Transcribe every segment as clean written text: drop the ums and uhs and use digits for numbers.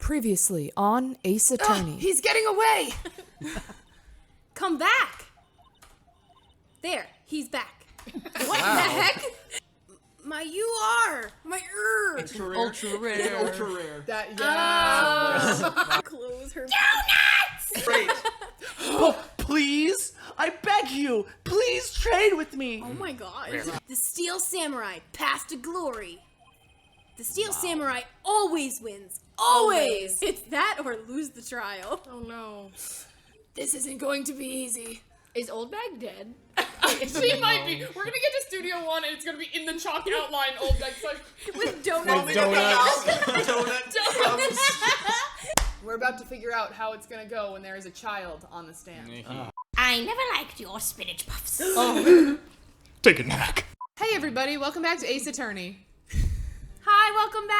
Previously on Ace Attorney. He's getting away! Come back! There, he's back. What the heck? My UR! My Ultra rare. Ultra rare. Close her. Donuts! Great. Oh, please! I beg you! Please trade with me! Oh my god. The Steel Samurai, path to glory. The Steel Samurai always wins. Always! It's that or lose the trial. Oh no. This isn't going to be easy. Is Old Bag dead? She might be. We're gonna get to Studio 1 and it's gonna be in the chalk outline old like With donuts. donuts. We're about to figure out how it's gonna go when there is a child on the stand. I never liked your spinach puffs. Take it back. Hey everybody, welcome back to Ace Attorney. Hi, welcome back.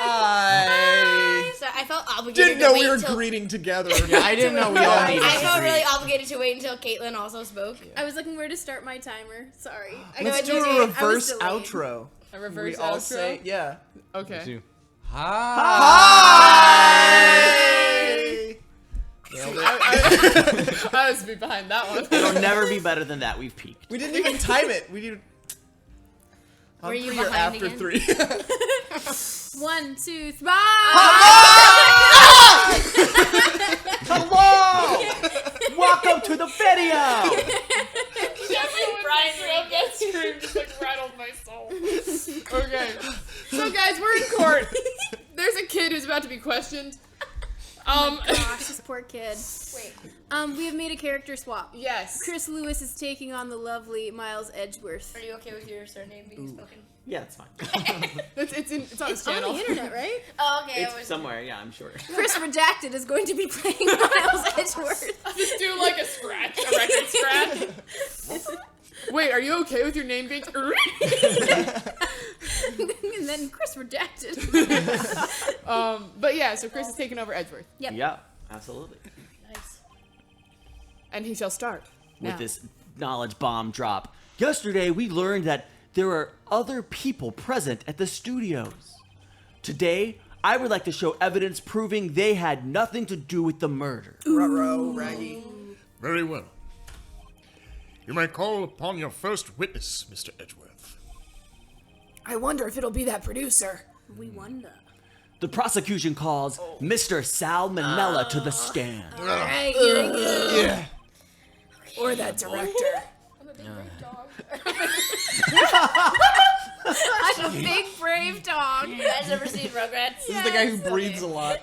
Hi. So I felt obligated Didn't know to wait we were until... greeting together. Yeah, I didn't know we all needed I to felt greet. really obligated to wait until Caitlin also spoke. I was looking where to start my timer. Sorry. Let's do a reverse outro. A reverse We all outro? say, yeah. Okay. Hi! I was be behind that one. It'll never be better than that. We've peaked. We didn't even time it. We did. Were you 3 or behind after again? 3? 1, 2, 3. Hello! Welcome to the video! Brian threw up that scream just like rattled my soul. Okay. So guys, we're in court. There's a kid who's about to be questioned. Gosh, this poor kid. Wait. We have made a character swap. Yes. Chris Lewis is taking on the lovely Miles Edgeworth. Are you okay with your surname being spoken? Yeah, it's fine. It's on his It's on channel. the internet, right? Oh, okay. It's somewhere, yeah, I'm sure. Chris Redacted is going to be playing Miles Edgeworth. Just do like a scratch, a record scratch. Wait, are you okay with your name being? And then Chris Redacted. But yeah, so Chris is taking over Edgeworth, Yep. Yeah, absolutely. Nice. and he shall start With now. this knowledge bomb drop. Yesterday, we learned that there are other people present at the studios. Today, I would like to show evidence proving they had nothing to do with the murder. Ruh-roh, Raggy. Very well. You may call upon your first witness, Mr. Edgeworth. I wonder if it'll be that producer. We wonder. The prosecution calls Mr. Salmonella to the stand. Alright, here we go. Yeah. Or that director. I'm a big brave dog. I'm a big brave dog. You guys ever seen Rugrats? This is the guy who breathes a lot.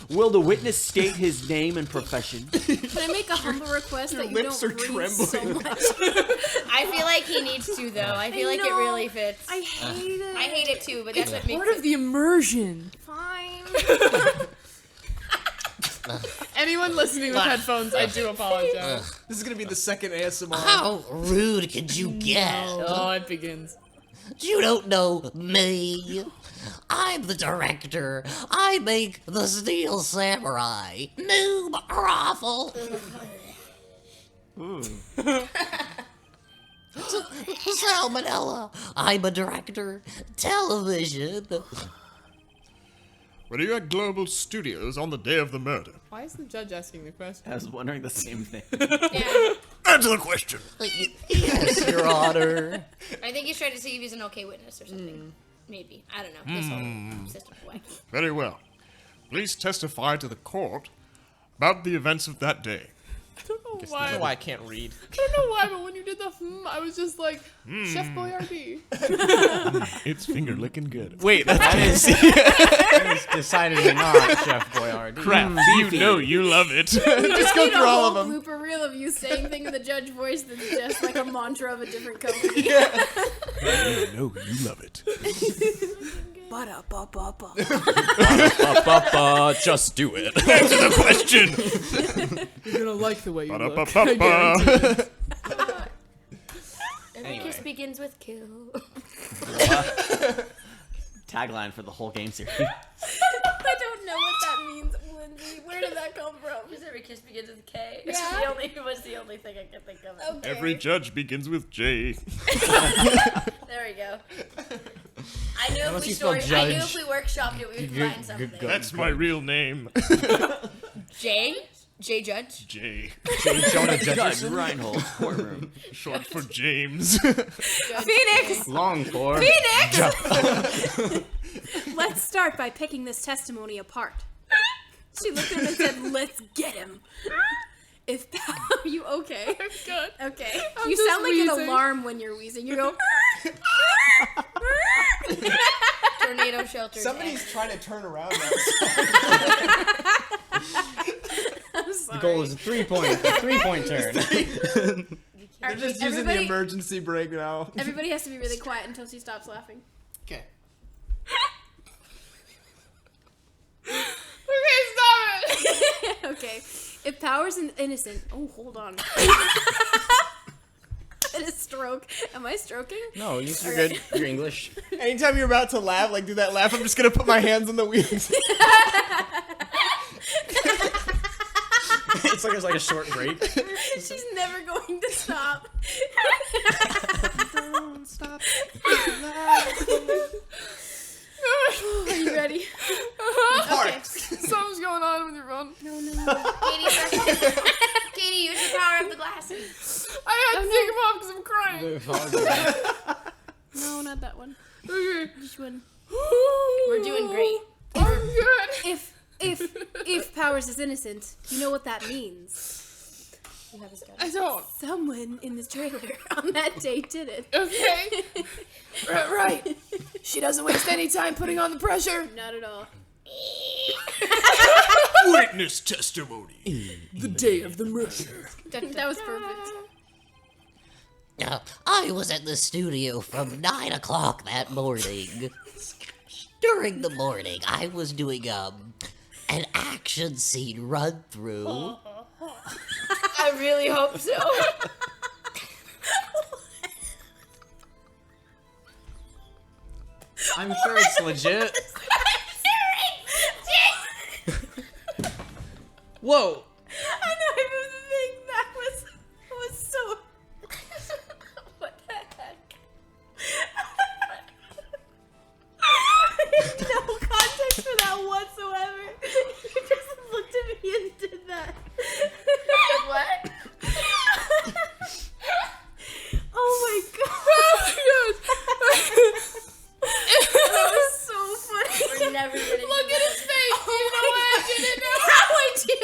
Will the witness state his name and profession? Can I make a humble request that you lips don't are breathe so trembling. much? I feel like he needs to, though. I feel like it know. really fits. I hate it. I hate it, too, but that's what makes Part of the immersion. Fine. Anyone listening with headphones, I do apologize. This is gonna be the second ASMR. How rude could you get? Oh, it begins. You don't know me. I'm the director. I make the Steel Samurai. Noob raffle. Salmonella. I'm a director. Television. Were you at Global Studios on the day of the murder? Why is the judge asking the question? I was wondering the same thing. Yeah. Answer the question. Yes, Your Honor. I think he's trying to see if he's an okay witness or something. Maybe. I don't know. This whole system's wacky. Very well. Please testify to the court about the events of that day. I don't know I don't why. know why I can't read. I don't know why, but when you did the I was just like, Chef Boyardee. It's finger licking good. Wait, that's Casey. It's decidedly not Chef Boyardee. Crap, you know you love it. Just go through all of them. Blooper reel of you saying things in the judge voice that's just like a mantra of a different company. You know you love it. Ba-da-ba-ba-ba. Just do it. Answer the question. You're gonna like the way you look. Ba-da-ba-ba-ba. And the kiss begins with kill. Tagline for the whole game series. I don't know what that means, Lindsay. Where did that come from? Because every kiss begins with K. Yeah. It was the only thing I could think of. Okay. Every judge begins with J. There we go. I knew Unless if we you spell I knew if judge. we workshopped it, we would Good- find something. good That's my real name. Jay Judge. Jay. Jonah Judge Judgerson. Reinhold, courtroom. Short for James. Phoenix! Long for. Let's start by picking this testimony apart. She looked at him and said, "Let's get him." If are you okay? I'm good. Okay. I'm You just sound like wheezing. an alarm when you're wheezing. You go. Tornado shelter. Somebody's trying to turn around now. I'm sorry. The goal is a 3-point turn. They're just using the Everybody- emergency brake now. Everybody has to be really quiet until she stops laughing. Okay. Okay, stop it. Okay. If Powers is innocent. Oh, hold on. I had a stroke. Am I stroking? No, you're good. You're English. Anytime you're about to laugh, like do that laugh, I'm just gonna put my hands on the wheels. It's like a short break. She's never going to stop. Don't stop. Are you ready? Okay. Something's going on with your phone. Katie, use the power of the glasses. I had to take them off because I'm crying. No, not that one. Okay. Just one. We're doing great. I'm good. If Powers is innocent, you know what that means. You have his gun. I don't. Someone in this trailer on that day did it. Okay. Right. She doesn't waste any time putting on the pressure. Not at all. Witness testimony. The day of the murder. That was perfect. I was at the studio from 9 o'clock that morning. During the morning, I was doing an action scene run through. I really hope so. I'm sure it's legit. Whoa. I know I moved the thing. That was so. What the heck? No context for that whatsoever. You just looked at me and did that. What? Oh my god. That was so funny. We're never gonna do Look at his face. Oh You know what I didn't know? How would you?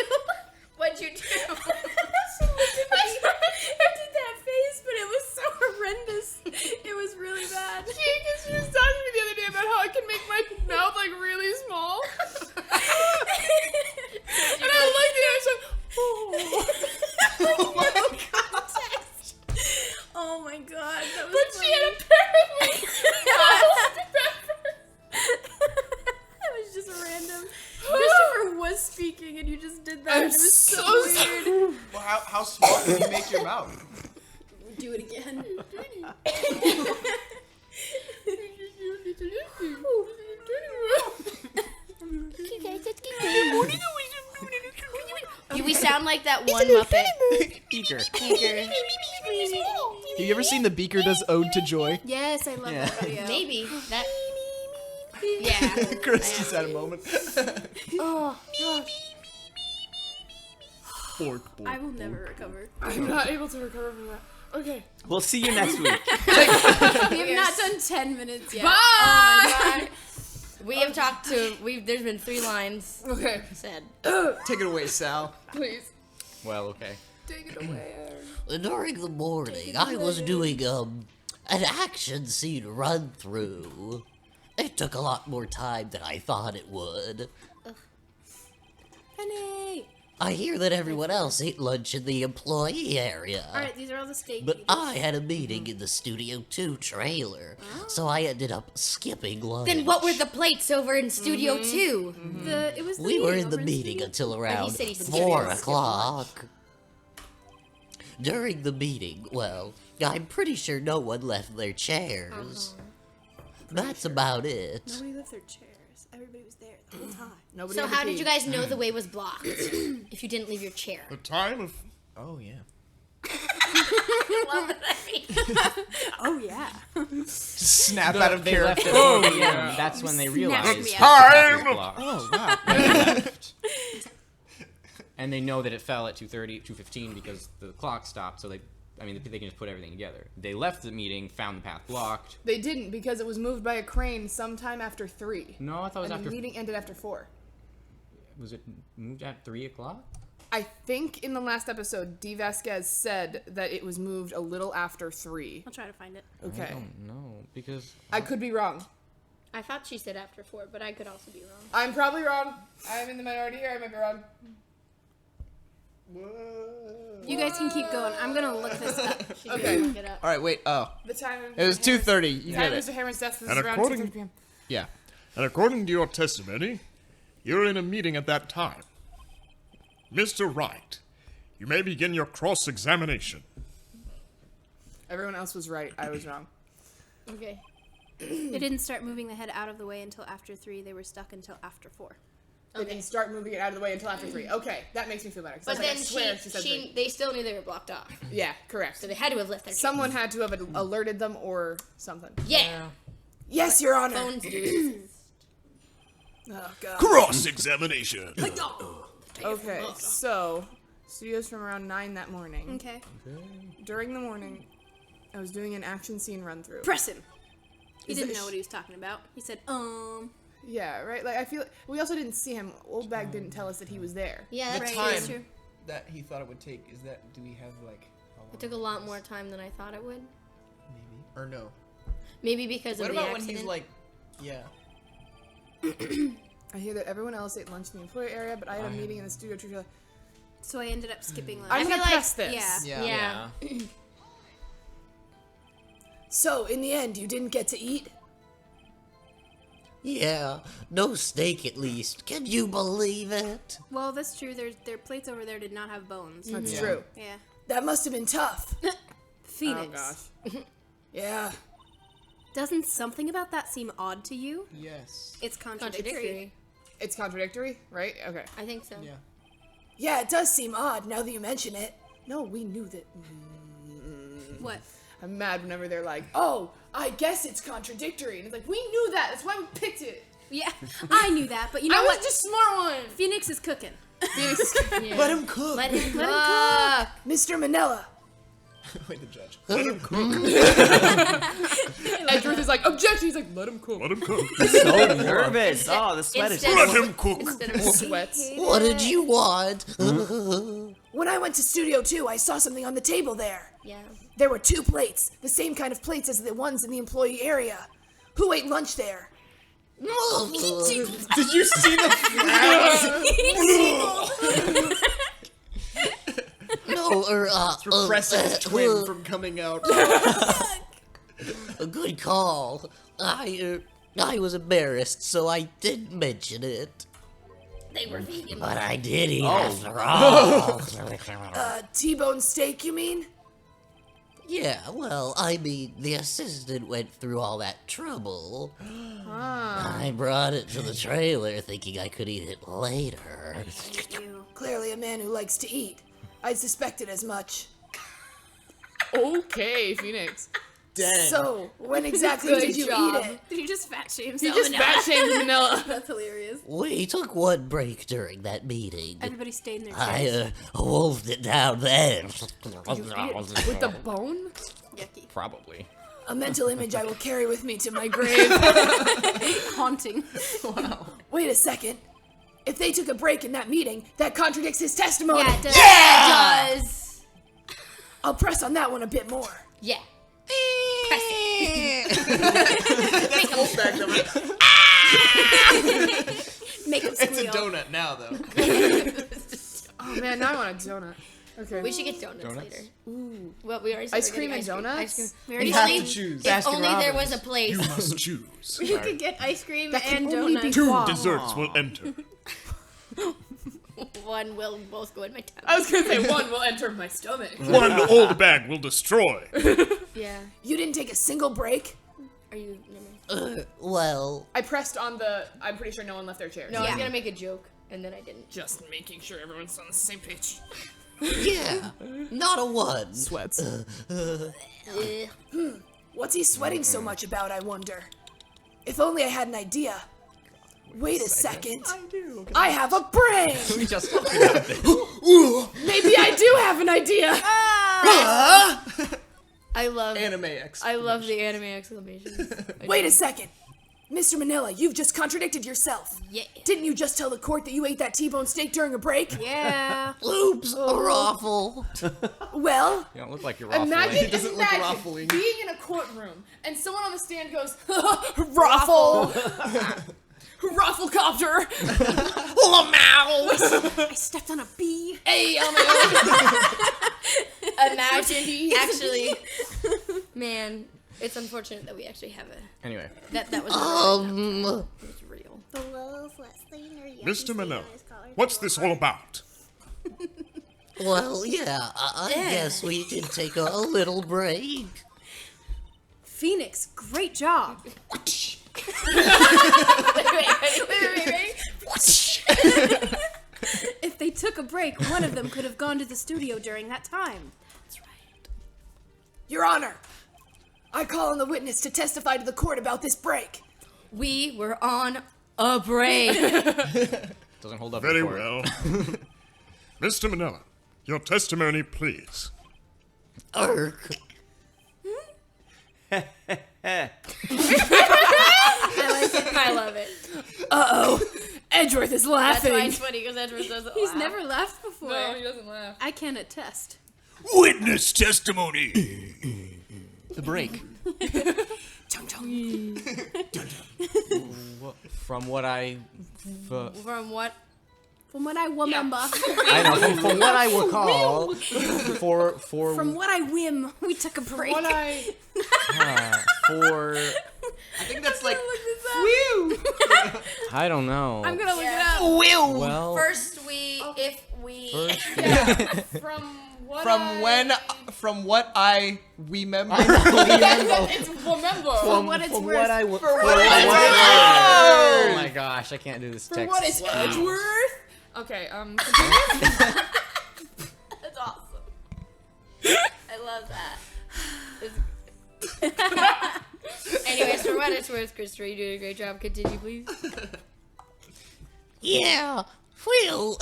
What'd you do? She looked at me. I did that face, but it was so horrendous. It was really bad. She was talking to me the other day about how I can make my mouth like really small. And I looked at her and said, No context. Oh my god, that was but funny. she had a pair of That was just random. Christopher was speaking and you just did that. I'm and it was so, so weird. Well, how small can you make your mouth? Do it again. We sound like that one Muppet. Beaker. Have you ever seen the Beaker does Ode to Joy? Yes, I love that video. Maybe that. Yeah. Chris just had a moment. Oh. I will never recover. I'm not able to recover from that. Okay. We'll see you next week. We have not done 10 minutes yet. Bye! We have talked to. There's been 3 lines Okay. said. Take it away, Sal. Please. Well, okay. Take it away. During the morning, I was doing an action scene run through. It took a lot more time than I thought it would. Penny! I hear that everyone else ate lunch in the employee area. Alright, these are all the steak But eaters. I had a meeting in the Studio 2 trailer, so I ended up skipping lunch. Then what were the plates over in Studio 2? It was the We were meeting in the over meeting Studio until he around said he skipped 4 lunch. o'clock. During the meeting, well, I'm pretty sure no one left their chairs. That's about it. Nobody left their chairs. Everybody was there the whole time. Nobody So ever how did peed. you guys know the way was blocked if you didn't leave your chair? The time of Oh, yeah. Well, I mean, right? Oh yeah. Snap out of They left character. at 4 p.m. That's when they realized me that out. the clock. Oh wow. And they know that it fell at 2:15 because the clock stopped. So they can just put everything together. They left the meeting, found the path blocked. They didn't because it was moved by a crane sometime after 3. No, I thought it was And after. the meeting ended after 4. Was it moved at 3 o'clock? I think in the last episode, D. Vasquez said that it was moved a little after 3. I'll try to find it. Okay. I don't know because I could be wrong. I thought she said after 4, but I could also be wrong. I'm probably wrong. I'm in the minority here. I might be wrong. You guys can keep going. I'm gonna look this up. She's Okay. gonna look it up. All right, wait. Oh, The time. it was 2:30. You Time get of it. Mr. Hammer's death was And around according- 2:30 p.m. Yeah. And according to your testimony, you were in a meeting at that time. Mr. Wright, you may begin your cross-examination. Everyone else was right. I was wrong. Okay. They didn't start moving the head out of the way until after 3. They were stuck until after 4. They didn't start moving it out of the way until after 3. Okay, that makes me feel better. 'Cause I But was like, then I swear she said 3. they still knew they were blocked off. Yeah, correct. So they had to have left their Someone had to have alerted them or something. Yeah. Yes, Your Honor. Phones do. Oh, God. Cross-examination. Okay, so studios from around 9 that morning. Okay. During the morning, I was doing an action scene run through. Press him. He Is didn't it- know what he was talking about. He said, Yeah, right. Like I feel we also didn't see him. Old Bag didn't tell us that he was there. Yeah, The that's Right, that's time true. that he thought it would take is that? Do we have like? How long It took a lot more time than I thought it would. maybe or no? Maybe because What of the about when accident. he's like, yeah? I hear that everyone else ate lunch in the employee area, but I had a meeting in the studio. To So I ended up skipping lunch. I'm feel gonna like- press this. Yeah. Yeah. So, in the end, you didn't get to eat? Yeah, no steak at least. Can you believe it? Well, that's true. Their plates over there did not have bones. That's true. Yeah. That must have been tough. Phoenix. Oh gosh. Yeah. Doesn't something about that seem odd to you? Yes. It's contradictory. Contradictory. It's contradictory, right? Okay. I think so. Yeah. Yeah, it does seem odd now that you mention it. No, we knew that. What? I'm mad whenever they're like, "Oh, I guess it's contradictory," and it's like, we knew that. That's why we picked it. Yeah, I knew that, but you know I was what? just smart one. Phoenix is cooking. Phoenix is- Yeah. Let him cook. Let him cook. Mr. Manila, Wait, the judge. Edgeworth is like, objection. He's like, let him cook. Let him cook. So nervous. Oh, the sweat is. Instead Let of- him cook. Instead of Sweats. What did you want? when I went to Studio 2, I saw something on the table there. Yeah. There were 2 plates, the same kind of plates as the ones in the employee area. Who ate lunch there? Did you see the No, repressing his twin from coming out? a good call. I was embarrassed, so I didn't mention it. They were vegan. But I did eat after all. T-bone steak, you mean? Yeah, well, I mean, the assistant went through all that trouble. I brought it to the trailer thinking I could eat it later. Clearly a man who likes to eat. I suspected as much. Okay, Phoenix. Dang. So, when exactly Good did you job. eat it? Did you just fat shame He just fat shamed Manila. That's hilarious. We took one break during that meeting. Everybody stayed in their chairs. I wolfed it down then. With the bone? Yucky. Probably. A mental image I will carry with me to my grave. Haunting. Wait a second. If they took a break in that meeting, that contradicts his testimony. Yeah, it does. Yeah, it does. I'll press on that one a bit more. Yeah. Make him It's a squeal. donut now, though. Oh man, now I want a donut. Okay. We should get donuts later. Ooh. Well, we already said Ice we're cream getting and ice donuts? cream. We already You have said to choose. If Baskin only there Robbins. was a place. You must choose. we could get ice cream That can and only be donuts. Two Wow. desserts will enter. One will both go in my I tummy. was gonna say one will enter my stomach. One old bag will destroy. Yeah. You didn't take a single break? Are you? Never mind. Well, I pressed on the. I'm pretty sure no one left their chairs. No, I was Yeah. gonna make a joke and then I didn't. Just making sure everyone's on the same page. Yeah, not a 1. Sweats. What's he sweating so much about, I wonder? If only I had an idea. Wait a second. I have a brain! We just talked about this. Maybe I do have an idea! I love Anime X. I love the anime exclamations. Wait a second. Mr. Manila, you've just contradicted yourself. Yeah. Didn't you just tell the court that you ate that T-bone steak during a break? Yeah. Oops, a raffle. Well, You don't look like you're raffling. Imagine, doesn't look imagine raffling. being in a courtroom and someone on the stand goes, raffle! Rafflecopter! I stepped on a bee. Hey, imagine. Actually, man, it's unfortunate that we actually have a Anyway, that was real. Mr. Manila, what's this all about? Well, yeah, I guess we can take a little break. Phoenix, great job. Wait. If they took a break, one of them could have gone to the studio during that time. Your Honor, I call on the witness to testify to the court about this break. We were on a break. doesn't hold up. Very in court. well. Mr. Manila, your testimony, please. Urk. I love it. Uh-oh. Edgeworth is That's why laughing. it's funny because Edward doesn't He's laugh. never laughed before. No, he doesn't laugh. I can attest. Witness testimony. The break. From what I, From what? From what I remember, I know, from what I recall, for from what I whim, we took a break. What I for I think that's like. I don't know. I'm gonna look it up. Well, First, if we. from what From what I remember. it's remember. For what it's worth. Oh my gosh, I can't do this text. What is Edgeworth? Okay, continue. That's awesome. I love that. Anyways, for what it's worth, Christopher, you did a great job. Continue, please. Yeah. Well.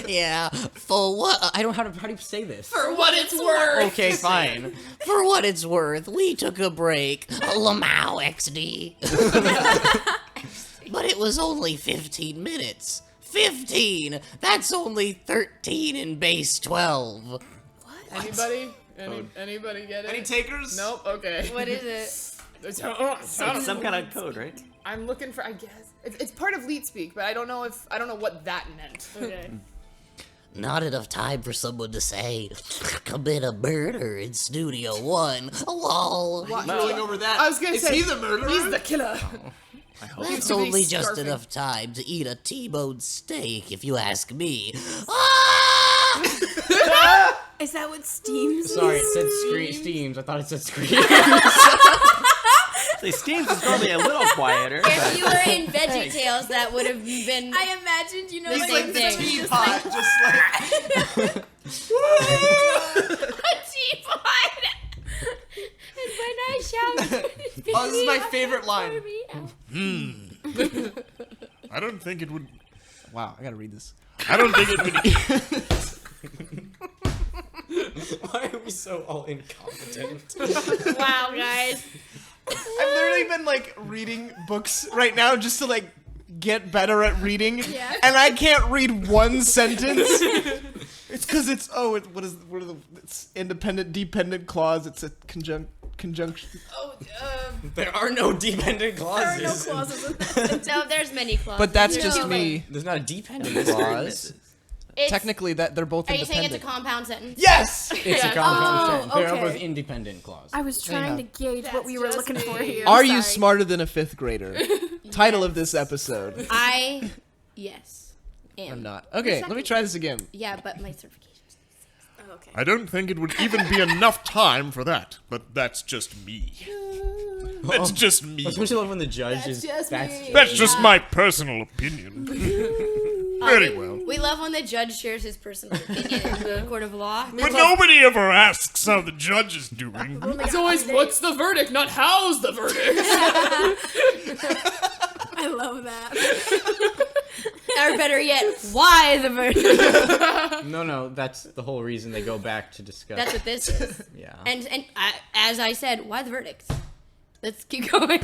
Yeah. For what? I don't know how do you say this? For what it's worth. Okay, fine. For what it's worth, we took a break. Lamau XD. But it was only 15 minutes. 15! That's only 13 in base 12. Anybody? Anybody get it? Any takers? Nope. Okay. What is it? It's Some kind of code, right? I'm looking for. I guess it's part of leet speak, but I don't know what that meant. Okay. Not enough time for someone to say, commit a murder in Studio 1. Lol. Rolling over that. I was gonna Is say he the murderer? He's the killer. That's to be only just scarfing. enough time to eat a T-bone steak, if you ask me. Ah! Is that what steams? Sorry, it said steams. I thought it said screams. Say Steams is normally a little quieter. If you were in VeggieTales, that would have been. I imagined, you know, The like same thing. Teapot, just like. a teapot. And when I shout, Oh, this is my favorite line. I don't think it would. Wow, I gotta read this. I don't think it would. Why are we so all incompetent? Wow, guys. I've literally been like reading books right now just to like get better at reading, and I can't read one sentence. It's because it's it's independent dependent clause. It's a conjunction. Oh, There are no dependent clauses. no clauses in that. No, there's many clauses. But that's There's just no me. There's not a dependent clause. It's, Technically, that they're both are you saying independent. it's a compound sentence? Yes. It's a compound sentence. They are okay. both independent clauses. I was trying to gauge what we were just looking for me. here. Are you Sorry. smarter than a 5th grader? Title of this episode. Yes. I'm not. Okay, let me try this again. Yeah, but my certification's. Oh, okay. I don't think it would even be enough time for that, but that's just me. That's just me. Especially love when the judge is. just me. That's just my personal opinion. Very well. We love when the judge shares his personal opinion in the court of law. But nobody ever asks how the judge is doing. It's always, what's the verdict, not how's the verdict. I love that. Or better yet, why the verdict? No, that's the whole reason they go back to discuss. That's what this is. Yeah. And as I said, why the verdict? Let's keep going.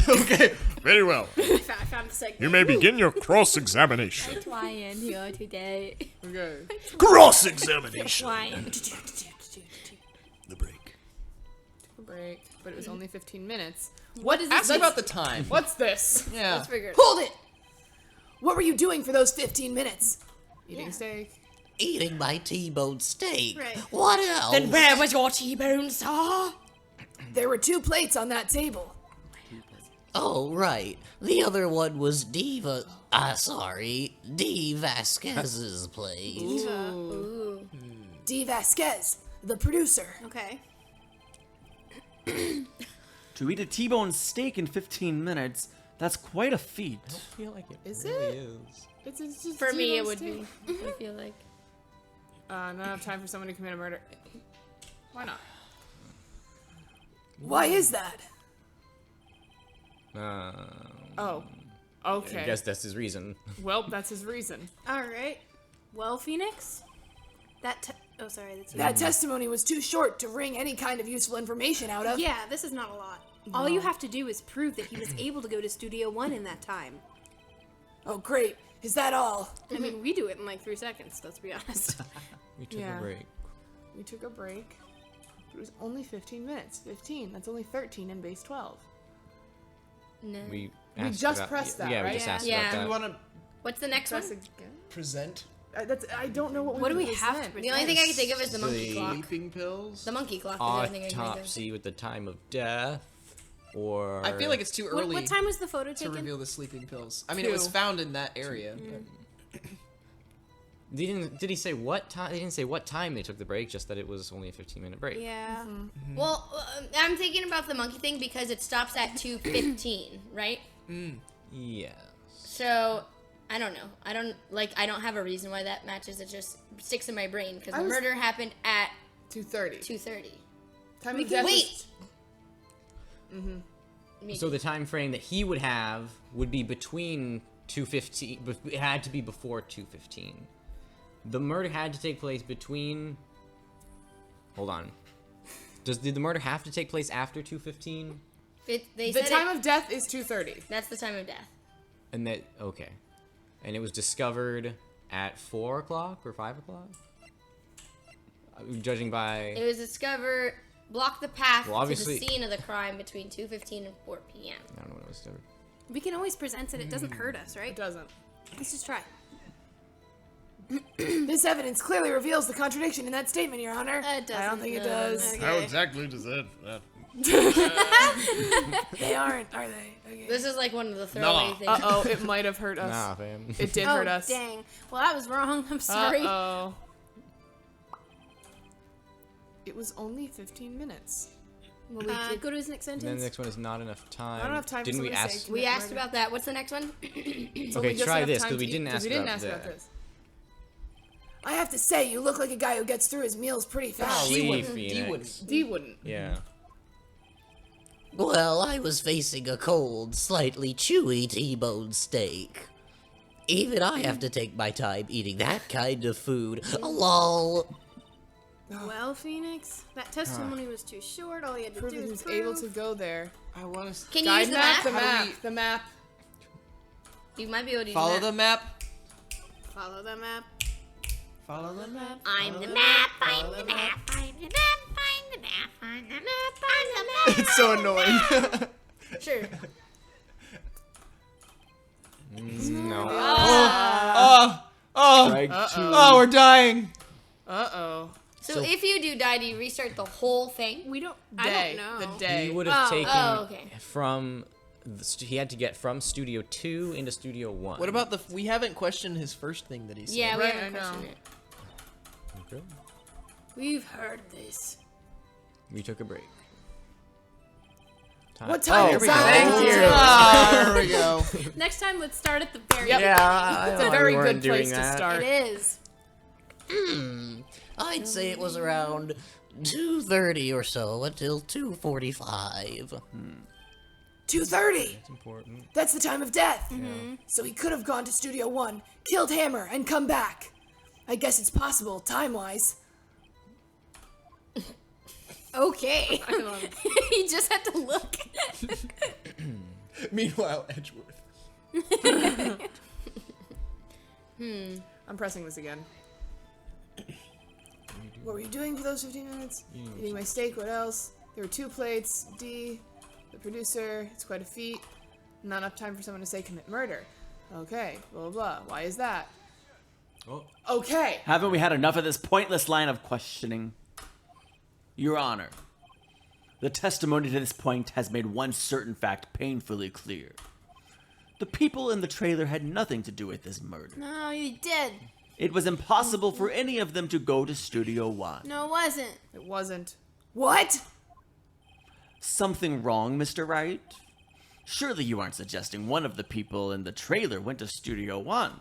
Okay, very well. I found the segment. You may begin your cross-examination. That's why I'm here today. Okay. Cross-examination. Why? The break. Break, but it was only 15 minutes. What is this? Ask about the time. What's this? Yeah. Let's figure it out. Hold it! What were you doing for those 15 minutes? Eating steak. Eating my T-bone steak. Right. What else? Then where was your T-bone, sir? There were 2 plates on that table. Oh, right. The other one was D. Vasquez's plate. Ooh. D. Vasquez, the producer. Okay. To eat a T-bone steak in 15 minutes, that's quite a feat. I feel like it Is really it? is. It's just For me, T-bone it would steak. be. I feel like. Not enough time for someone to commit a murder. Why not? Why is that? Oh. Okay. I guess that's his reason. Well, that's his reason. All right. Well, Phoenix, oh, sorry, that's you. That testimony was too short to wring any kind of useful information out of. Yeah, this is not a lot. All you have to do is prove that he was able to go to Studio 1 in that time. Oh, great. Is that all? I mean, we do it in like 3 seconds, let's be honest. We took Yeah. a break. We took a break. It was only 15 minutes. 15. That's only 13 in base 12. No. We just asked about, pressed that, Yeah, right? we just asked Yeah. about Do that. we want to What's the next Press one? again. present I don't know what What do we can have to present. present? The only thing I can think of is the monkey The- clock. sleeping pills? The monkey clock is the only thing I can think of. Autopsy with the time of death, or I feel like it's too early What time was the photo to taken? reveal the sleeping pills. I mean, it was 2. found in that area. Did he say what time? They didn't say what time they took the break. Just that it was only a 15-minute break. Yeah. Well, I'm thinking about the monkey thing because it stops at 2:15, right? Yes. So I don't know. I don't have a reason why that matches. It just sticks in my brain because the was- murder happened at 2:30. 2:30. Time of death Wait. is- So the time frame that he would have would be between 2:15, but it had to be before 2:15. The murder had to take place between. Hold on. Did the murder have to take place after 2:15? They The said time of death is 2:30. that's the time of death. And that okay, and it was discovered at 4 o'clock or 5 o'clock. Judging by It was discovered. Block the path Well, to obviously- the scene of the crime between 2:15 and 4 p.m. I don't know when it was discovered. We can always present it. It doesn't hurt us, It right? doesn't. Let's just try. This evidence clearly reveals the contradiction in that statement, Your Honor. It doesn't. I don't think it does. How exactly does that? They aren't, are they? Okay. This is like one of the throwaway things. Uh-oh, it might have hurt us. Nah, fam. It did Oh, hurt us. dang. Well, that was wrong. I'm sorry. Uh-oh. It was only 15 minutes. Well, we did- Go to his next And then sentence. the next one is not enough time. Not enough time for Didn't we somebody to ask? say- we asked about that. What's the next one? It's Okay, only just try enough this, time 'cause we to eat, didn't 'cause ask we didn't about ask about that. this. I have to say, you look like a guy who gets through his meals pretty fast. Golly, D Phoenix. wouldn't. D wouldn't. Yeah. Well, I was facing a cold, slightly chewy T-bone steak. Even I have to take my time eating that kind of food. Lol. Well, Phoenix, that testimony was too short. All you had to Prove do that is he's able to prove. go there. I want to Can you Guide use the map? The map? How do map. we- The map. You might be able to use follow the the map. map. Follow the map. Follow the map. I'm the map. I'm the map. I'm the map. I'm the map. I'm the map. I'm the map. It's so annoying. Sure. No. Strike two. Oh, we're dying. Uh-oh. So if you do die, do you restart the whole thing? We don't. Day. I don't know. The day. He would have taken okay. from. He had to get from Studio 2 into Studio 1. What about we haven't questioned his first thing that he said. Yeah, we Right, haven't I know. questioned it. Okay. We've heard this. We took a break. What time is that? Thank you. There we go. Next time, let's start at the very Yep. beginning. It's a very good place to start. It is. I'd say it was around 2:30 or so until 2:45. 2:30. That's important. That's the time of death. So he could have gone to Studio 1, killed Hammer, and come back. I guess it's possible, time-wise. Okay. He just had to look. Meanwhile, Edgeworth. I'm pressing this again. What were you doing for those 15 minutes? Eating my steak, what else? There were 2 plates. D, the producer, it's quite a feat. Not enough time for someone to say commit murder. Okay, blah, blah, blah. Why is that? Oh. Okay. Haven't we had enough of this pointless line of questioning? Your Honor, the testimony to this point has made one certain fact painfully clear. The people in the trailer had nothing to do with this murder. No, you did. It was impossible for any of them to go to Studio 1. No, it wasn't. It wasn't. What? Something wrong, Mr. Wright? Surely you aren't suggesting one of the people in the trailer went to Studio 1.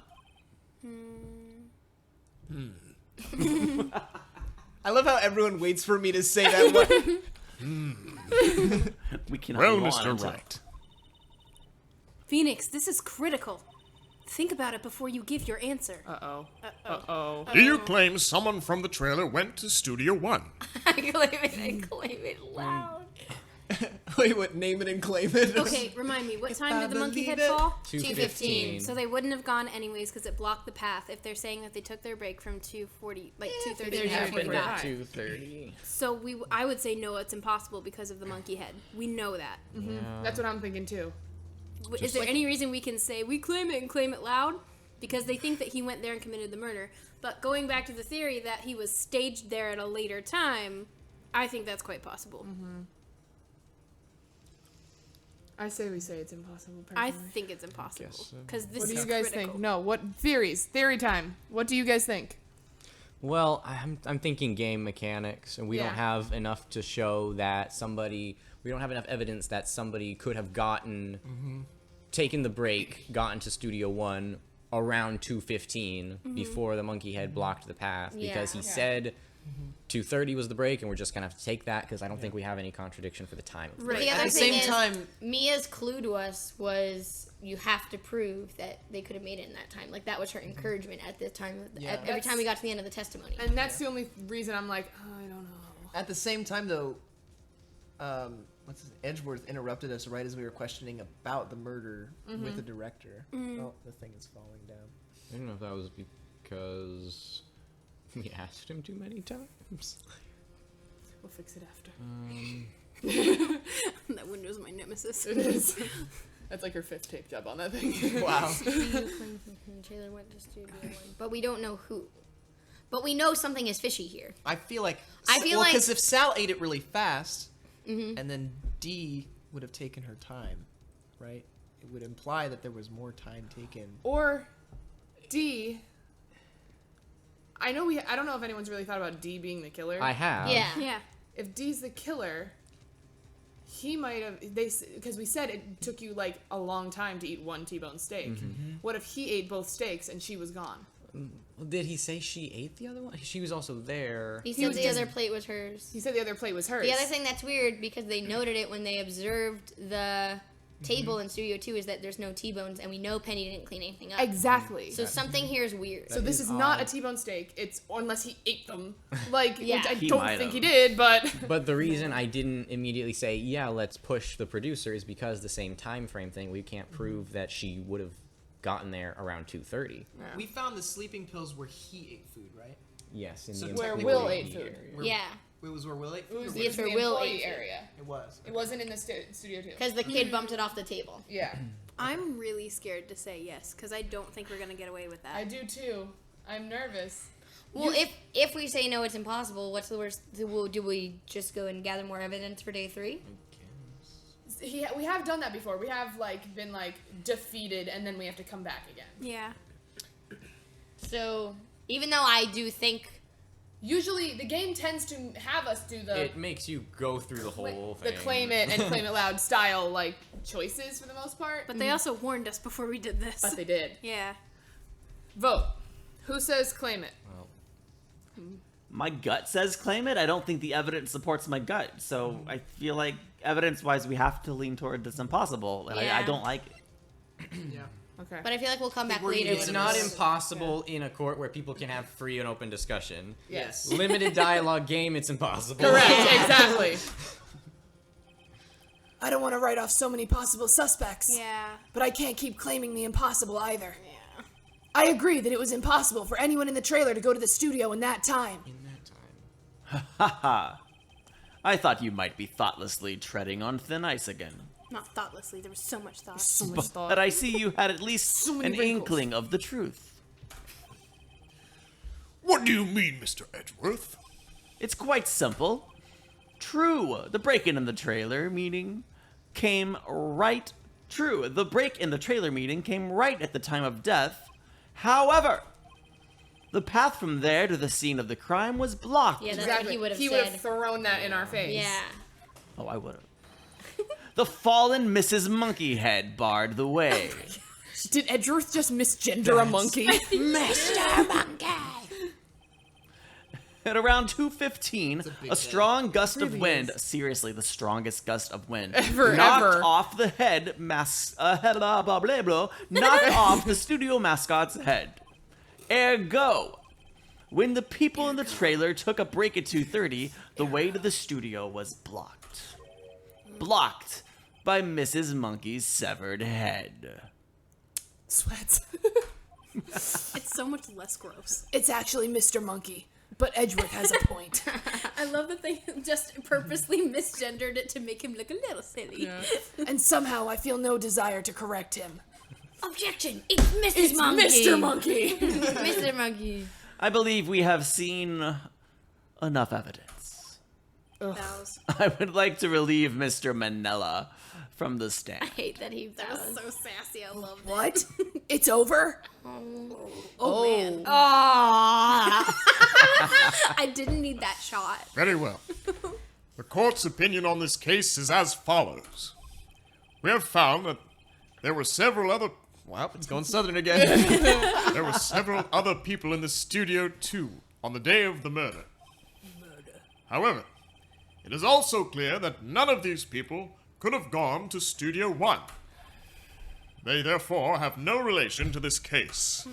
I love how everyone waits for me to say that one. We cannot Well, go on Mr. until- Wright, Phoenix, this is critical. Think about it before you give your answer. Uh-oh. Uh-oh. do you claim someone from the trailer went to Studio 1? I claim it loud. Wait, what? Name it and claim it? Okay, remind me, what time did the monkey head believe it. fall? 2:15. So they wouldn't have gone anyways because it blocked the path if they're saying that they took their break from 2:40, like 2:30 they to happened 2:45. 2:30. So I would say no, it's impossible because of the monkey head. We know that. That's what I'm thinking too. Is there any reason we can say we claim it and claim it loud? Because they think that he went there and committed the murder. But going back to the theory that he was staged there at a later time, I think that's quite possible. I say we say it's impossible, I personally. think it's impossible guess so. because this What do is you guys critical. think? No, what theories? Theory time. What do you guys think? Well, I'm thinking game mechanics, and we Yeah. don't have enough to show that somebody. We don't have enough evidence that somebody could have taken the break, gotten to Studio 1 around 2:15 before the monkey head blocked the path, because he said 2:30 was the break, and we're just gonna have to take that because I don't think we have any contradiction for the time. Of the Right. break. The At other the thing same is, time, Mia's clue to us was you have to prove that they could have made it in that time. Like, that was her encouragement at the time. Every time we got to the end of the testimony. And that's the only reason I'm like, oh, I don't know. at the same time, though, Edgeworth interrupted us right as we were questioning about the murder with the director. Oh, the thing is falling down. I don't know if that was because we asked him too many times. We'll fix it after. That window's my nemesis. It is. That's like her 5th tape job on that thing. Wow. Trailer went to Studio 1. But we don't know who. But we know something is fishy here. I feel like like- because if Sal ate it really fast, and then D would have taken her time, right? It would imply that there was more time taken. Or D. I don't know if anyone's really thought about D being the killer. I have. Yeah. Yeah. If D's the killer, he might have because we said it took you like a long time to eat one T-bone steak. What if he ate both steaks and she was gone? Did he say she ate the other one? She was also there. He said was the just- other plate was hers. He said the other plate was hers. The other thing that's weird, because they noted it when they observed the table in Studio 2, is that there's no T-bones, and we know Penny didn't clean anything up. Exactly. So something here is weird. So this is not a T-bone steak. It's unless he ate them. Like, Yeah. which I He don't might think he have. did, but But the reason I didn't immediately say, yeah, let's push the producer is because the same time frame thing. We can't prove that she would have gotten there around 2:30. We found the sleeping pills where he ate food, right? Yes, in So the where employee Will ate food. area. Yeah, It was where Will ate it food. was, or Yes, in where the Will employee ate food. area. It was. It wasn't in the Studio 2. because the kid bumped it off the table. Yeah, I'm really scared to say yes because I don't think we're gonna get away with that. I do too. I'm nervous. Well, if we say no, it's impossible. What's the worst? Do we just go and gather more evidence for day 3? We have done that before. We have been defeated and then we have to come back again. Yeah. So even though I do think Usually, the game tends to have us do the It makes you go through the whole the thing. claim it and claim it loud style like choices for the most part. But they also warned us before we did this. But they did. Yeah. Vote. Who says claim it? My gut says claim it. I don't think the evidence supports my gut. So I feel like evidence-wise, we have to lean toward it's impossible. And I don't like it. Yeah. Okay. But I feel like we'll come back we're later. unanimous. It's with not this. impossible in a court where people can have free and open discussion. Yes. Limited dialogue game, it's impossible. Correct. Exactly. I don't want to write off so many possible suspects. Yeah. But I can't keep claiming the impossible either. Yeah. I agree that it was impossible for anyone in the trailer to go to the studio in that time. In that time. Haha. I thought you might be thoughtlessly treading on thin ice again. Not thoughtlessly. There was so much thought. So much thought. But I see you had at least So many an wrinkles. inkling of the truth. What do you mean, Mr. Edgeworth? It's quite simple. True. The break-in in the trailer meeting came right. True. The break in the trailer meeting came right at the time of death. However, the path from there to the scene of the crime was blocked. Yeah, that's Exactly. what he would have He would said. have thrown that in our face. Yeah. Oh, I would have. The fallen Mrs. Monkeyhead barred the way. Did Edgeworth just misgender a monkey? Mr. Monkey! At around 2:15, a strong gust of Really wind, is. seriously, the strongest gust of wind, Ever, knocked ever. off the head knocked off the studio mascot's head. Ergo, when the people in the trailer took a break at 2:30, the way to the studio was blocked. Blocked by Mrs. Monkey's severed head. Sweats. It's so much less gross. It's actually Mr. Monkey, but Edgeworth has a point. I love that they just purposely misgendered it to make him look a little silly. And somehow I feel no desire to correct him. Objection! It's Mrs. Monkey. Mr. Monkey. Mr. Monkey. I believe we have seen enough evidence. Bows. I would like to relieve Mr. Manella from the stand. I hate that he That was does. so sassy. I love that. What? It's over? Oh, man. Ah. I didn't need that shot. Very well. The court's opinion on this case is as follows. We have found that there were several other... Wow, it's going southern again. There were several other people in the studio, too, on the day of the murder. However, it is also clear that none of these people could have gone to Studio 1. They therefore have no relation to this case.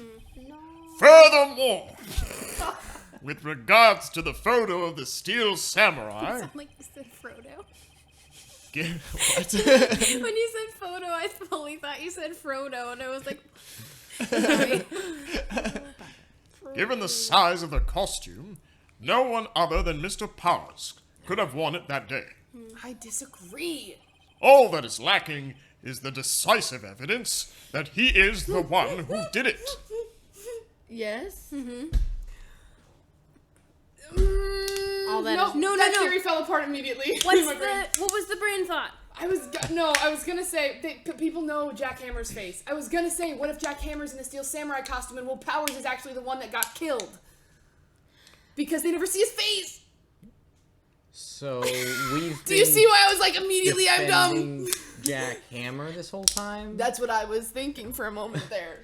Furthermore, with regards to the photo of the Steel Samurai... Sound like you said Frodo. What? When you said photo, I fully thought you said Frodo, and I was like, sorry. Given the size of the costume, no one other than Mr. Powers could have worn it that day. I disagree. All that is lacking is the decisive evidence that he is the one who did it. Yes? All that no, is- No, that no. theory fell apart immediately. What's My brain. what was the brain thought? I was gonna say people know Jack Hammer's face. I was gonna say, what if Jack Hammer's in a Steel Samurai costume and Will Powers is actually the one that got killed? Because they never see his face. So we've Do you see why I was like immediately I'm dumb? defending Jack Hammer this whole time? That's what I was thinking for a moment there.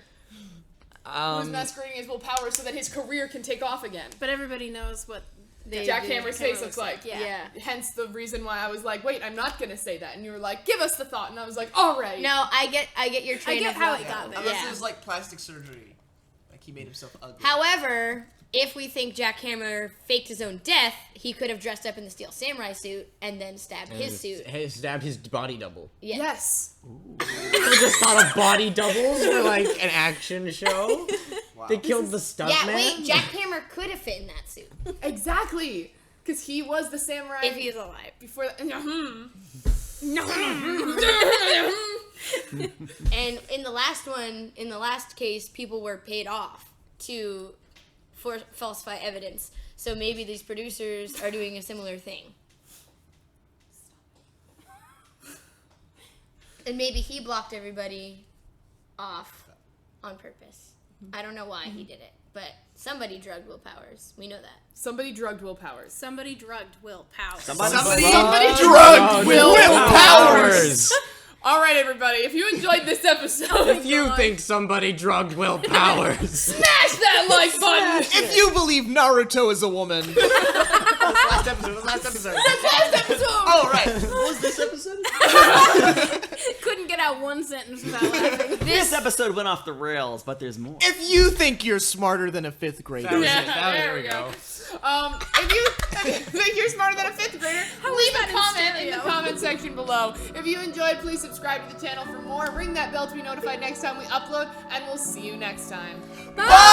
He was masquerading as Will Powers so that his career can take off again. But everybody knows what Jack Hammer's face looks like. Yeah. Hence the reason why I was like, wait, I'm not gonna say that. And you were like, give us the thought. And I was like, all right. No, I get your I train get of how thought. it got there. Unless Yeah. it was like plastic surgery. Like he made himself ugly. However, if we think Jack Hammer faked his own death, he could have dressed up in the Steel Samurai suit and then stabbed his suit. Stabbed his body double. Yeah. Yes. I just thought of body doubles for like an action show. Wow. They killed the stuntman. Yeah, wait, Jack Hammer could have fit in that suit Exactly. Because he was the samurai. if he was alive. Before that. And in the last case, people were paid off to falsify evidence. So maybe these producers are doing a similar thing. And maybe he blocked everybody off on purpose. I don't know why he did it. but somebody drugged Will Powers. We know that. Somebody drugged Will Powers. Somebody drugged Will Powers. Somebody drugged Will Powers. All right, everybody. If you enjoyed this episode, If you think somebody drugged Will Powers, smash that like button. If you believe Naruto is a woman. Last episode. Oh, right. What was this episode? Couldn't get out one sentence without laughing. This episode went off the rails, but there's more. If you think you're smarter than a 5th grader. There we go. If you think you're smarter than a 5th grader, leave a comment in the comment section below. If you enjoyed, please subscribe to the channel for more. Ring that bell to be notified next time we upload, and we'll see you next time. Bye!